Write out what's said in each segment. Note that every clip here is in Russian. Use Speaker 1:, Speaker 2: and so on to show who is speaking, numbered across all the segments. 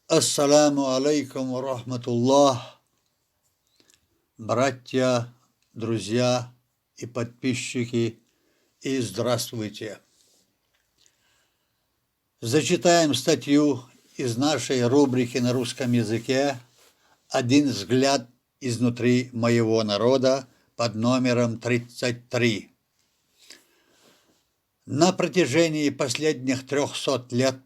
Speaker 1: Ассаламу алейкум ва рахматуллах, братья, друзья и подписчики, и здравствуйте. Зачитаем статью из нашей рубрики на русском языке «Один взгляд изнутри моего народа» под номером 33. На протяжении последних 300 лет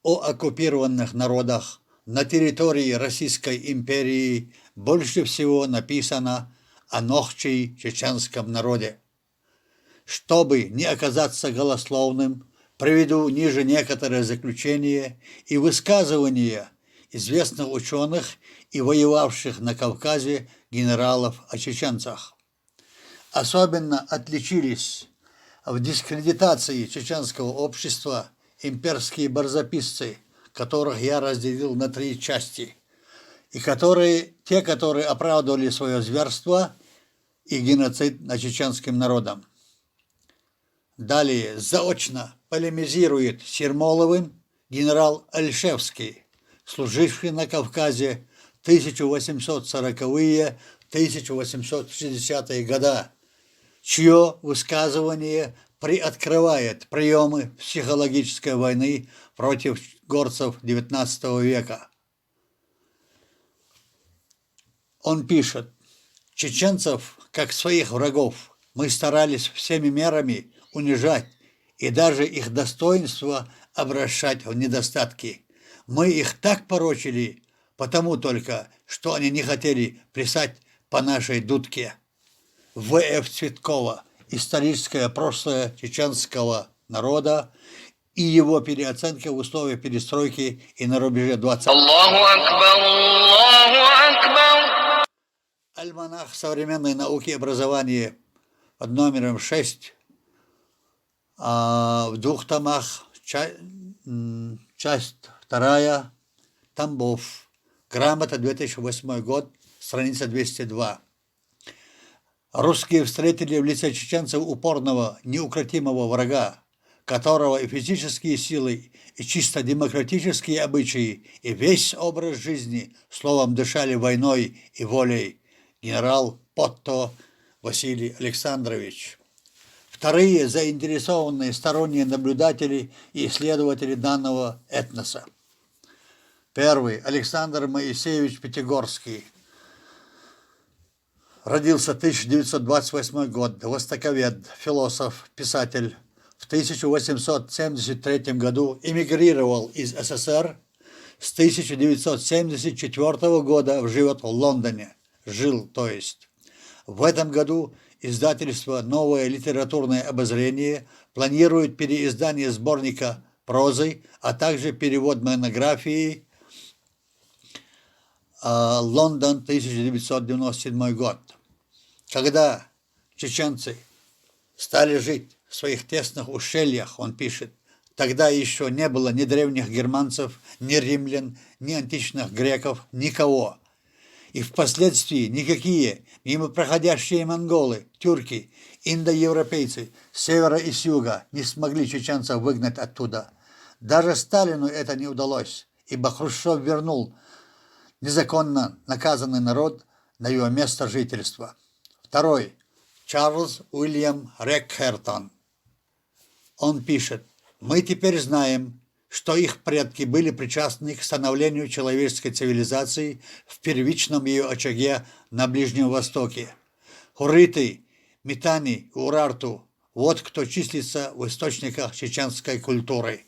Speaker 1: о оккупированных народах на территории Российской империи больше всего написано о нохчей чеченском народе. Чтобы не оказаться голословным, приведу ниже некоторые заключения и высказывания известных ученых и воевавших на Кавказе генералов о чеченцах. Особенно отличились в дискредитации чеченского общества имперские барзаписцы, которых я разделил на 3 части, и те, которые оправдывали свое зверство и геноцид над чеченским народом. Далее заочно полемизирует с Ермоловым генерал Альшевский, служивший на Кавказе 1840-1860-е годы, чье высказывание приоткрывает приемы психологической войны против горцев XIX века. Он пишет: «Чеченцев, как своих врагов, мы старались всеми мерами унижать и даже их достоинство обращать в недостатки. Мы их так порочили, потому только, что они не хотели плясать по нашей дудке». В.Ф. Цветкова. Историческое прошлое чеченского народа и его переоценка в условиях перестройки и на рубеже 20. Аллаху акбар, Аллаху акбар. Альманах современной науки и образования под номером 6 в 2 томах, часть 2, Тамбов. Грамота, 2008 год, страница 202. Русские встретили в лице чеченцев упорного, неукротимого врага, которого и физические силы, и чисто демократические обычаи, и весь образ жизни, словом, дышали войной и волей. Генерал Потто Василий Александрович. Вторые заинтересованные сторонние наблюдатели и исследователи данного этноса. Первый. Александр Моисеевич Пятигорский. Родился 1928 год, востоковед, философ, писатель. В 1873 году эмигрировал из СССР. С 1974 года живет в Лондоне. В этом году издательство «Новое литературное обозрение» планирует переиздание сборника прозы, а также перевод монографии «Лондон, 1997 год». Когда чеченцы стали жить в своих тесных ущельях, он пишет, тогда еще не было ни древних германцев, ни римлян, ни античных греков, никого. И впоследствии никакие мимо проходящие монголы, тюрки, индоевропейцы с севера и с юга не смогли чеченцев выгнать оттуда. Даже Сталину это не удалось, ибо Хрущев вернул незаконно наказанный народ на его место жительства. Второй. Чарльз Уильям Рекхертон. Он пишет: «Мы теперь знаем, что их предки были причастны к становлению человеческой цивилизации в первичном ее очаге на Ближнем Востоке. Хурриты, Митани, Урарту – вот кто числится в источниках чеченской культуры.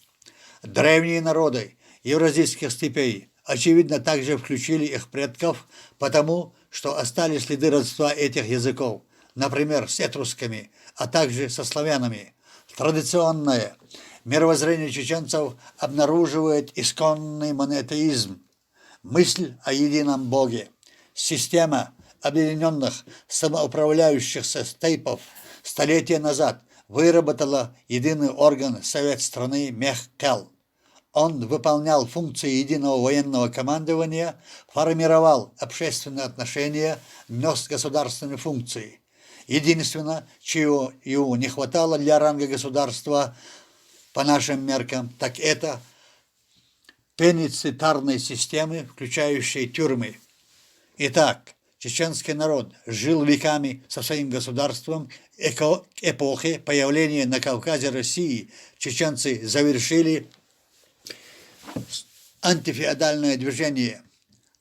Speaker 1: Древние народы евразийских степей очевидно также включили их предков, потому что остались следы родства этих языков, например, с этрусками, а также со славянами. Традиционное мировоззрение чеченцев обнаруживает исконный монотеизм, мысль о едином Боге. Система объединенных самоуправляющихся стейпов столетия назад выработала единый орган Совет страны Мехкел. Он выполнял функции единого военного командования, формировал общественные отношения, нес государственные функции. Единственное, чего ему не хватало для ранга государства по нашим меркам, так это пенитенциарной системы, включающей тюрьмы. Итак, чеченский народ жил веками со своим государством. Эпохи появления на Кавказе России чеченцы завершили антифеодальное движение,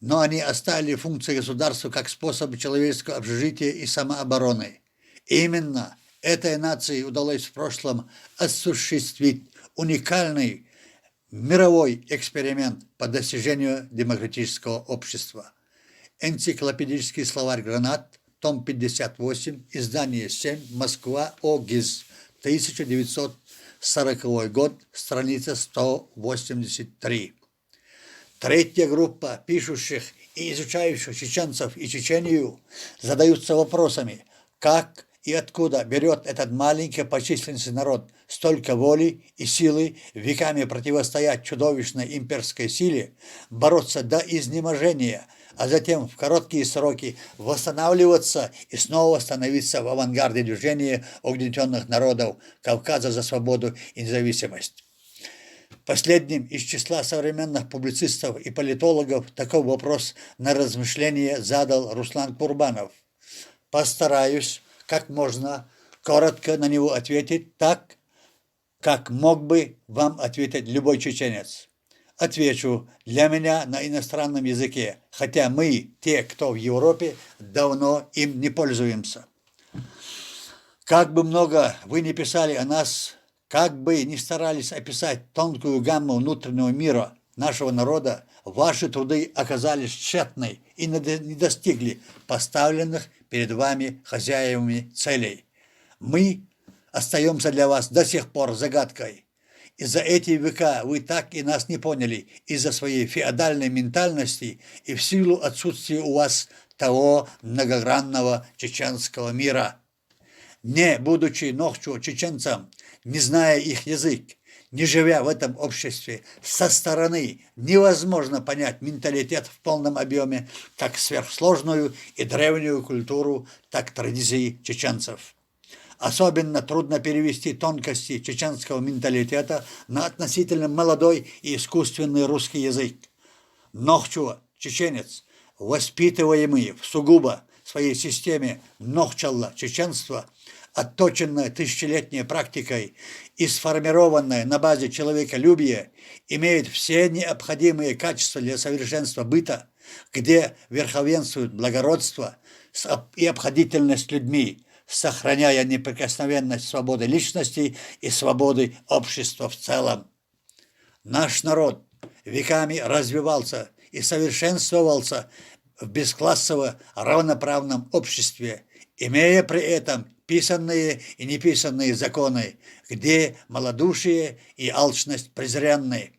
Speaker 1: но они оставили функции государства как способ человеческого общежития и самообороны. Именно этой нации удалось в прошлом осуществить уникальный мировой эксперимент по достижению демократического общества. Энциклопедический словарь «Гранат», том 58, издание 7, Москва, ОГИЗ, 1940 год, страница 183. Третья группа пишущих и изучающих чеченцев и Чечению задаются вопросами, как и откуда берет этот маленький по численности народ столько воли и силы веками противостоять чудовищной имперской силе, бороться до изнеможения, а затем в короткие сроки восстанавливаться и снова становиться в авангарде движения угнетенных народов Кавказа за свободу и независимость. Последним из числа современных публицистов и политологов такой вопрос на размышление задал Руслан Курбанов. Постараюсь как можно коротко на него ответить так, как мог бы вам ответить любой чеченец. Отвечу для меня на иностранном языке, хотя мы, те, кто в Европе, давно им не пользуемся. Как бы много вы ни писали о нас, как бы ни старались описать тонкую гамму внутреннего мира нашего народа, ваши труды оказались тщетны и не достигли поставленных перед вами хозяевами целей. Мы остаемся для вас до сих пор загадкой. И за эти века вы так и нас не поняли из-за своей феодальной ментальности и в силу отсутствия у вас того многогранного чеченского мира. Не будучи ногчу чеченцам, не зная их язык, не живя в этом обществе, со стороны невозможно понять менталитет в полном объеме, как сверхсложную и древнюю культуру, так и традиции чеченцев. Особенно трудно перевести тонкости чеченского менталитета на относительно молодой и искусственный русский язык. Нохчуа, чеченец, воспитываемый в сугубо своей системе нохчалла чеченства, отточенная тысячелетней практикой и сформированная на базе человеколюбия, имеет все необходимые качества для совершенства быта, где верховенствует благородство и обходительность людьми, сохраняя неприкосновенность свободы личности и свободы общества в целом. Наш народ веками развивался и совершенствовался в бесклассово равноправном обществе, имея при этом писанные и неписанные законы, где малодушие и алчность презренны.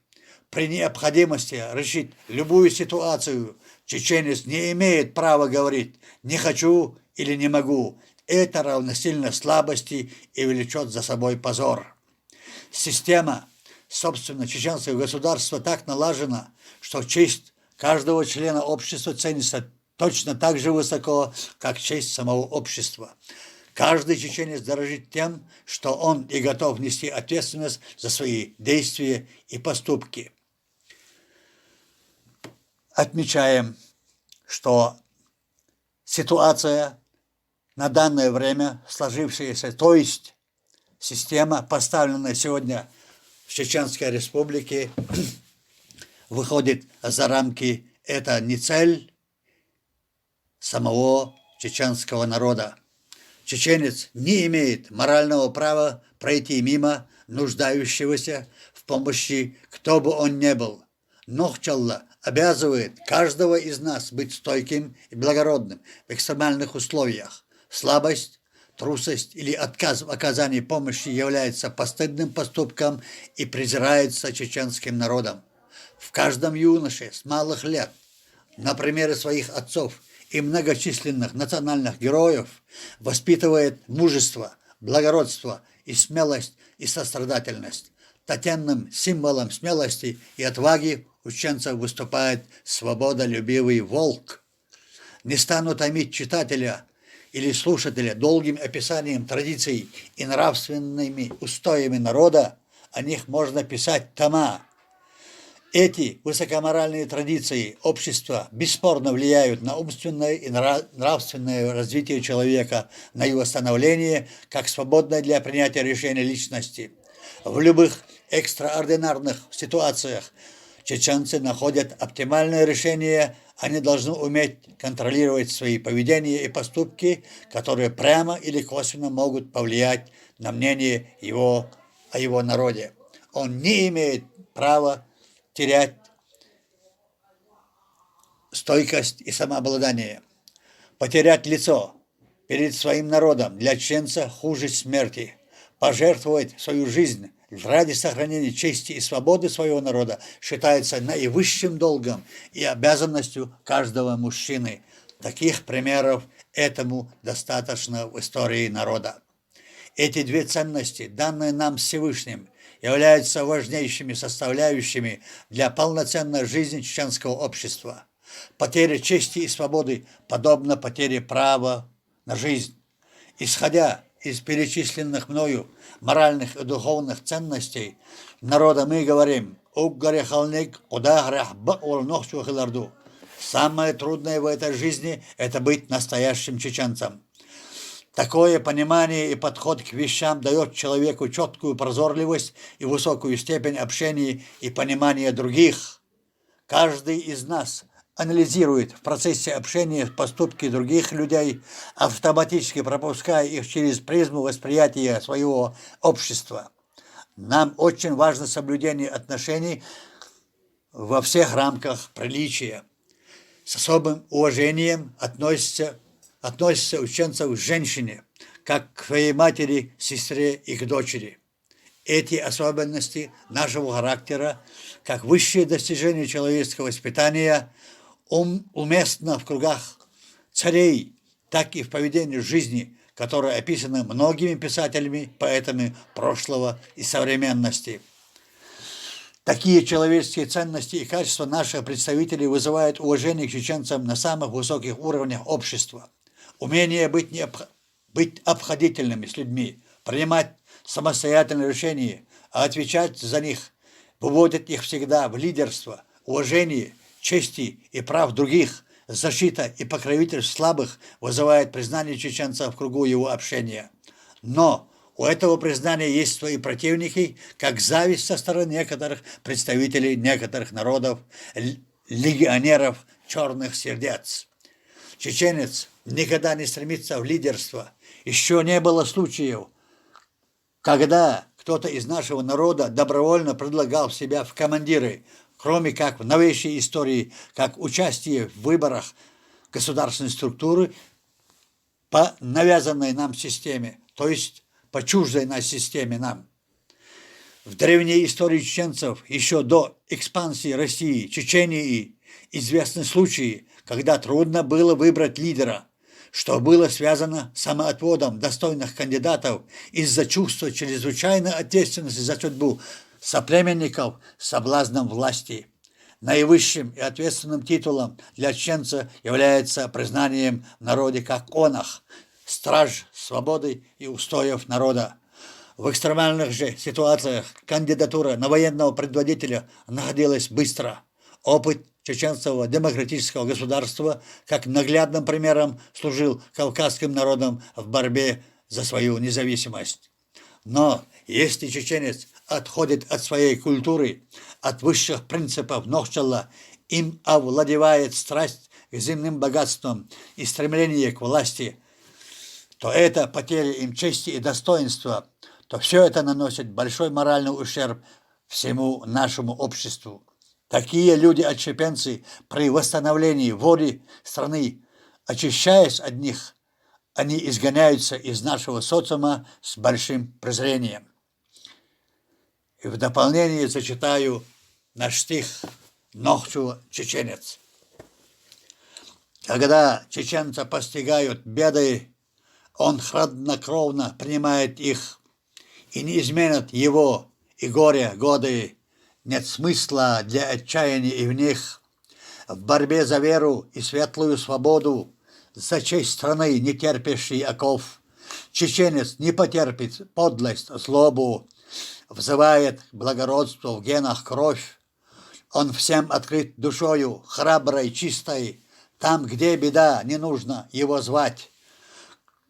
Speaker 1: При необходимости решить любую ситуацию чеченец не имеет права говорить «не хочу» или «не могу». Это равносильно слабости и влечет за собой позор. Система, собственно, чеченского государства так налажена, что честь каждого члена общества ценится точно так же высоко, как честь самого общества. Каждый чеченец дорожит тем, что он и готов нести ответственность за свои действия и поступки. Отмечаем, что ситуация на данное время сложившаяся, то есть система, поставленная сегодня в Чеченской Республике, выходит за рамки. Это не цель самого чеченского народа. Чеченец не имеет морального права пройти мимо нуждающегося в помощи, кто бы он ни был. Нохчалла обязывает каждого из нас быть стойким и благородным в экстремальных условиях. Слабость, трусость или отказ в оказании помощи является постыдным поступком и презирается чеченским народом. В каждом юноше с малых лет, на примере своих отцов и многочисленных национальных героев, воспитывает мужество, благородство и смелость и сострадательность. Татьянным символом смелости и отваги у чеченцев выступает свободолюбивый волк. Не стану томить читателя или слушателя долгим описанием традиций и нравственными устоями народа, о них можно писать тома. Эти высокоморальные традиции общества бесспорно влияют на умственное и нравственное развитие человека, на его становление как свободной для принятия решений личности. В любых экстраординарных ситуациях чеченцы находят оптимальное решение, они должны уметь контролировать свои поведения и поступки, которые прямо или косвенно могут повлиять на мнение о его народе. Он не имеет права терять стойкость и самообладание. Потерять лицо перед своим народом для чеченца хуже смерти. Пожертвовать свою жизнь ради сохранения чести и свободы своего народа считается наивысшим долгом и обязанностью каждого мужчины. Таких примеров этому достаточно в истории народа. Эти две ценности, данные нам Всевышним, являются важнейшими составляющими для полноценной жизни чеченского общества. Потеря чести и свободы подобна потере права на жизнь. Исходя из перечисленных мною моральных и духовных ценностей народа мы говорим «Самое трудное в этой жизни – это быть настоящим чеченцем». Такое понимание и подход к вещам дает человеку четкую прозорливость и высокую степень общения и понимания других. Каждый из нас анализирует в процессе общения поступки других людей, автоматически пропуская их через призму восприятия своего общества. Нам очень важно соблюдение отношений во всех рамках приличия. С особым уважением относятся ученцев к женщине, как к своей матери, сестре и к дочери. Эти особенности нашего характера, как высшее достижение человеческого воспитания, уместно в кругах царей, так и в поведении жизни, которое описано многими писателями, поэтами прошлого и современности. Такие человеческие ценности и качества наших представителей вызывают уважение к чеченцам на самых высоких уровнях общества. Умение быть обходительными с людьми, принимать самостоятельные решения, а отвечать за них, выводит их всегда в лидерство, уважение, чести и прав других, защита и покровительство слабых вызывает признание чеченца в кругу его общения. Но у этого признания есть свои противники, как зависть со стороны некоторых представителей некоторых народов, легионеров черных сердец. Чеченец никогда не стремится в лидерство. Еще не было случаев, когда кто-то из нашего народа добровольно предлагал себя в командиры, кроме как в новейшей истории, как участие в выборах государственной структуры по навязанной нам системе, то есть по чуждой нас системе нам. В древней истории чеченцев, еще до экспансии России, Чечении, известны случаи, когда трудно было выбрать лидера, что было связано с самоотводом достойных кандидатов из-за чувства чрезвычайной ответственности за судьбу соплеменников соблазном власти. Наивысшим и ответственным титулом для чеченца является признанием в народе как конах, страж свободы и устоев народа. В экстремальных же ситуациях кандидатура на военного предводителя находилась быстро. Опыт чеченского демократического государства как наглядным примером служил кавказским народам в борьбе за свою независимость. Но если чеченец отходит от своей культуры, от высших принципов Нохчалла, им овладевает страсть к земным богатствам и стремление к власти, то это потеря им чести и достоинства, то все это наносит большой моральный ущерб всему нашему обществу. Такие люди-отщепенцы при восстановлении воли страны, очищаясь от них, они изгоняются из нашего социума с большим презрением. И в дополнение зачитаю наш стих «Нохчу чеченец». Когда чеченца постигают беды, он хладнокровно принимает их, и не изменят его и горе годы. Нет смысла для отчаяния и в них. В борьбе за веру и светлую свободу, за честь страны, не терпящий оков, чеченец не потерпит подлость, злобу, взывает к благородству в генах кровь. Он всем открыт душою, храброй, чистой. Там, где беда, не нужно его звать.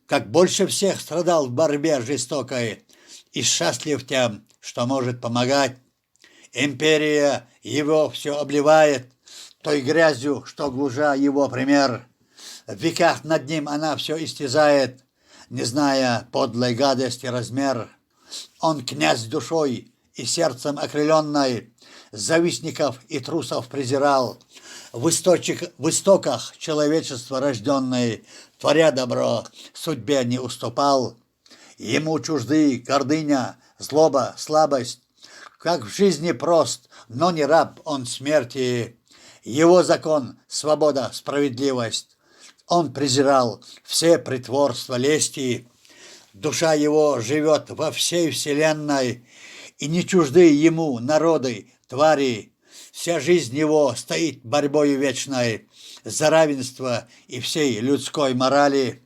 Speaker 1: Как больше всех страдал в борьбе жестокой и счастлив тем, что может помогать. Империя его все обливает той грязью, что глужа его пример. В веках над ним она все истязает, не зная подлой гадости размер. Он князь душой и сердцем окрыленной, завистников и трусов презирал, в истоках человечества рожденной, творя добро, судьбе не уступал. Ему чужды гордыня, злоба, слабость, как в жизни прост, но не раб он смерти. Его закон — свобода, справедливость. Он презирал все притворства лести. Душа его живет во всей вселенной, и не чужды ему народы, твари. Вся жизнь его стоит борьбою вечной за равенство и всей людской морали.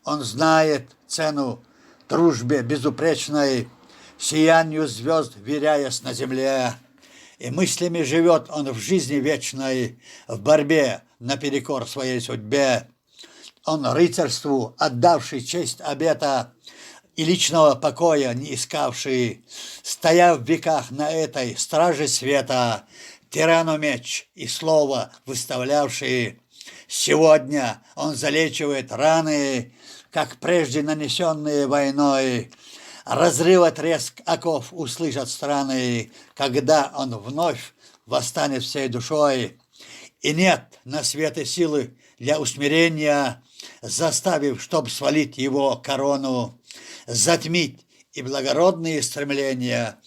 Speaker 1: Он знает цену дружбе безупречной, сиянию звезд веряясь на земле. И мыслями живет он в жизни вечной, в борьбе наперекор своей судьбе. Он рыцарству, отдавший честь обета, и личного покоя не искавший, стоя в веках на этой страже света, тирану меч и слово выставлявший. Сегодня он залечивает раны, как прежде нанесенные войной. Разрыва треск оков услышат страны, когда он вновь восстанет всей душой. И нет на свете силы для усмирения, заставив, чтоб свалить его корону, затмить и благородные стремления,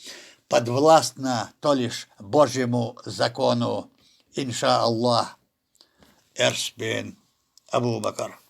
Speaker 1: подвластно то лишь Божьему закону. Инша Аллах. Эрс бин Абу Бакр.